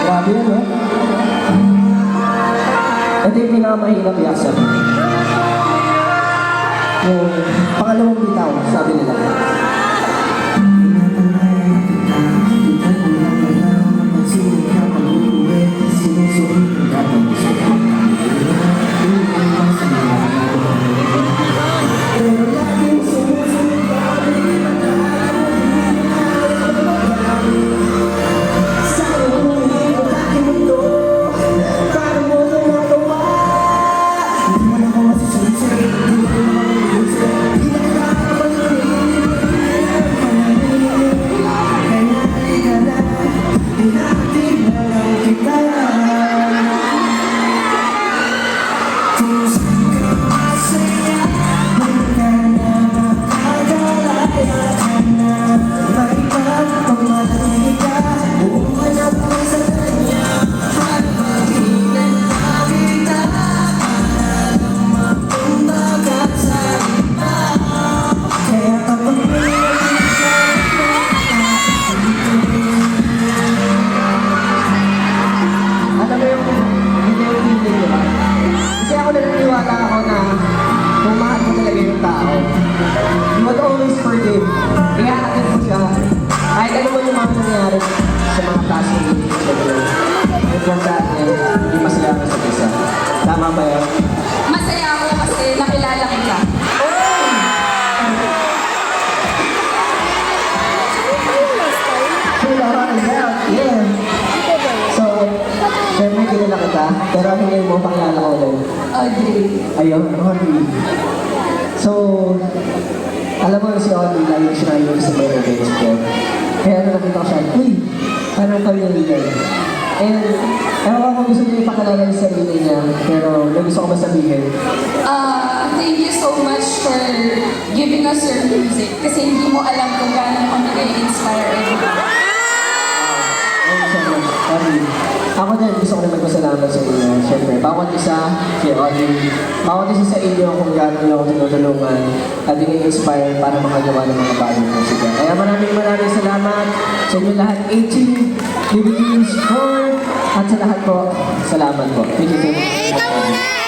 Grabe yan, no? Ito yung pinakamahirap yaksan. Yung pangalawang bitaw, sabi nila. You would always forgive. Ihahatid mo siya. Kahit ano mo yung mga nangyari sa mga classmates. Importante yan. Hindi masaya ka sa isa. Tama ba yan? Masaya ako kasi nakilala kita. Yeah. So, syempre kilala kita. Pero ano ngayon mo pakilala ko ulit? Audrey. Ayun, Audrey. So, alam mo si Audrey, lagi siya yung sa mga events ko. Kaya nung nakita ko siya, uy, parang kami nalilan. And, ewan ko gusto niya ipakilala sa sarili niya, pero may gusto ko masabihin. Thank you so much for giving us your music. Kasi hindi mo alam kung gaano kami kayo-inspire everyone. Thank you so much, Audrey. Ako din, gusto ko na magpasalamat sa inyo. Siyempre, bawat isa, si Audrey, bawat isa sa inyo kung gaano niyo ako tinutulungan at i-inspire para makagawa ng mga bagong musika. Kaya maraming salamat sa inyo lahat, 18, Philippines, 4, at sa lahat po, salamat po. Thank you so much.